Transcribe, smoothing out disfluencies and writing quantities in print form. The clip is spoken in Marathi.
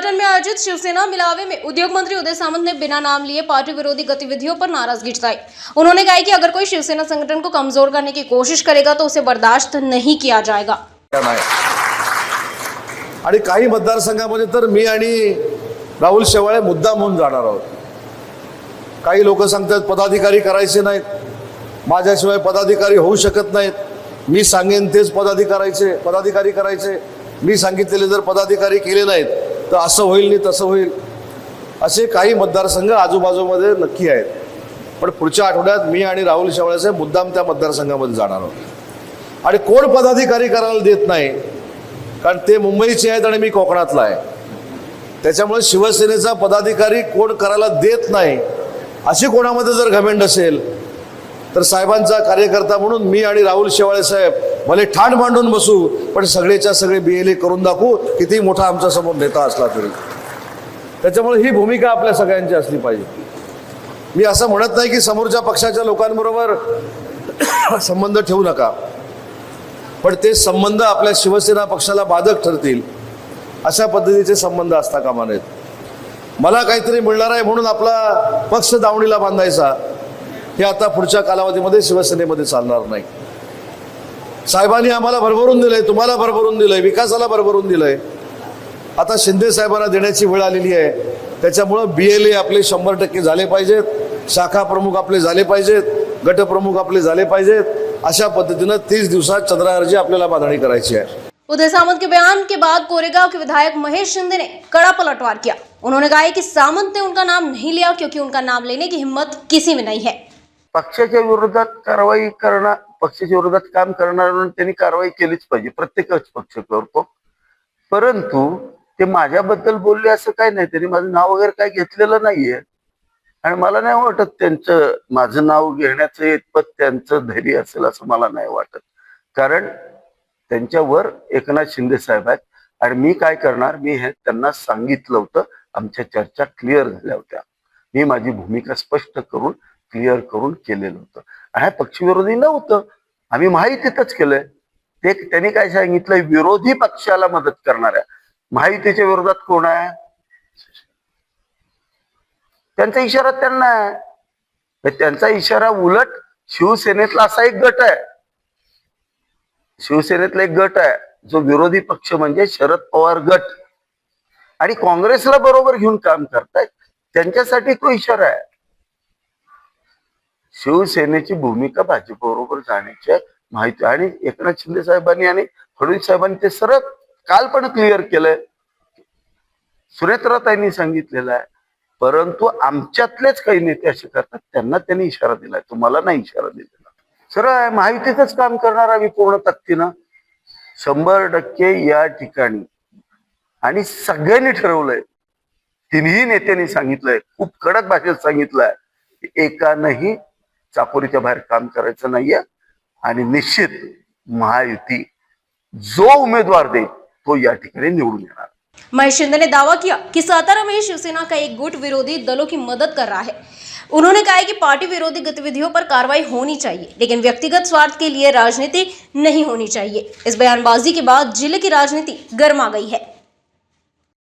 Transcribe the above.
पलटन में आयोजित शिवसेना मिलावे में उद्योग मंत्री उदय सामंत ने बिना नाम लिए पार्टी विरोधी गतिविधियों पर नाराजगी जताई। उन्होंने कहा कि अगर कोई शिवसेना संगठन को कमजोर करने की कोशिश करेगा तो उसे बर्दाश्त नहीं किया जाएगा। आणि काही मतदारसंघामध्ये तर मी आणि राहुल शेवाळे मुद्दाम होऊन जाणार आहोत। काही लोक सांगतात पदाधिकारी करायचे नाहीत, माझ्याशिवाय पदाधिकारी होऊ शकत नाहीत, मी सांगेन तेच पदाधिकारी करायचे, मी सांगितलेले जर पदाधिकारी केले नाहीत तर असं होईल नाही तसं होईल, असे काही मतदारसंघ आजूबाजूमध्ये नक्की आहेत। पण पुढच्या आठवड्यात मी आणि राहुल शेवाळे साहेब मुद्दाम त्या मतदारसंघामध्ये जाणार आहोत। आणि कोण पदाधिकारी करायला देत नाही, कारण ते मुंबईचे आहेत आणि मी कोकणातला आहे, त्याच्यामुळे शिवसेनेचा पदाधिकारी कोण करायला देत नाही अशी कोणामध्ये जर घमेंड असेल तर साहेबांचा कार्यकर्ता म्हणून मी आणि राहुल शेवाळे साहेब भले ठाण मांडून बसू, पण सगळेच्या सगळे BLA करून दाखवू, किती मोठा आमच्या समोर नेता असला तरी। त्याच्यामुळे ही भूमिका आपल्या सगळ्यांची असली पाहिजे। मी असं म्हणत नाही की समोरच्या पक्षाच्या लोकांबरोबर संबंध ठेवू नका, पण ते संबंध आपल्या शिवसेना पक्षाला बाधक ठरतील अशा पद्धतीचे संबंध असता कामा नयेत। मला काहीतरी मिळणार आहे म्हणून आपला पक्ष दावणीला बांधायचा हे आता पुढच्या कालावधीमध्ये शिवसेनेमध्ये चालणार नाही। साहेबांनी आम्हाला भरभरून दिलंय, तुम्हाला भरभरून दिलंय, विकासाला भरभरून दिलंय, आता शिंदे साहेबांना देण्याची वेळ आलेली आहे। त्याच्यामुळे BLA आपले 100% झाले पाहिजेत, शाखा प्रमुख आपले झाले पाहिजेत, गट प्रमुख आपले झाले पाहिजेत, अशा पद्धतीने 30 दिवसात चंद्रावरची आपल्याला बांधणी करायची आहे। उदय सामंत के बयान के बाद कोरेगांव के विधायक महेश शिंदे ने कड़ा पलटवार किया। उन्होंने कहा कि सामंत ने उनका नाम नहीं लिया क्योंकि उनका नाम लेने की हिम्मत किसी में नहीं है। पक्षाच्या विरोधात कारवाई करणं, पक्षाच्या विरोधात काम करणाऱ्यांनी त्यांनी कारवाई केलीच पाहिजे, प्रत्येकच पक्ष करतो। परंतु ते माझ्याबद्दल बोलले असं काही नाही, त्यांनी माझं नाव वगैरे काय घेतलेलं नाहीये आणि मला नाही वाटत त्यांचं माझं नाव घेण्याचं इतपत त्यांचं धैर्य असेल असं मला नाही वाटत। कारण त्यांच्यावर एकनाथ शिंदे साहेब आहेत आणि मी काय करणार, मी हे त्यांना सांगितलं होतं, आमच्या चर्चा क्लिअर झाल्या होत्या, मी माझी भूमिका स्पष्ट करून क्लिअर करून केलेलं होतं आणि पक्षविरोधी नव्हतं, आम्ही महायुतीतच केलंय। ते त्यांनी काय सांगितलं, विरोधी पक्षाला मदत करणाऱ्या महायुतीच्या विरोधात कोण आहे, त्यांचा इशारा त्यांना आहे। त्यांचा इशारा उलट शिवसेनेतला असा एक गट आहे, शिवसेनेतला एक गट आहे जो विरोधी पक्ष म्हणजे शरद पवार गट आणि काँग्रेसला बरोबर घेऊन काम करतायत, त्यांच्यासाठी तो इशारा आहे। शिवसेनेची भूमिका भाजपबरोबर जाण्याची माहिती आणि एकनाथ शिंदे साहेबांनी आणि फडणवीस साहेबांनी ते सरळ काल पण क्लिअर केलंय, सुनेत्राताईंनी सांगितलेलं आहे। परंतु आमच्यातलेच काही नेते असे करतात, त्यांना त्यांनी इशारा दिलाय, तुम्हाला नाही इशारा दिलेला। सरळ माहितीतच काम करणार आम्ही पूर्ण ताकदीनं 100% या ठिकाणी। आणि सगळ्यांनी ठरवलंय, तिन्ही नेत्यांनी सांगितलंय, खूप कडक भाषेत सांगितलंय, एकानंही चाकोरीच्या बाहेर काम करायचं नाहीये आणि निश्चित महायुती जो उमेदवार देईल तो या ठिकाणी निवडून येणार। महेश शिंदे ने दावा किया कि सातारा में शिवसेना का एक गुट विरोधी दलों की मदद कर रहा है। उन्होंने कहा कि पार्टी विरोधी गतिविधियों पर कार्रवाई होनी चाहिए, लेकिन व्यक्तिगत स्वार्थ के लिए राजनीति नहीं होनी चाहिए। इस बयानबाजी के बाद जिले की राजनीति गर्मा गई है।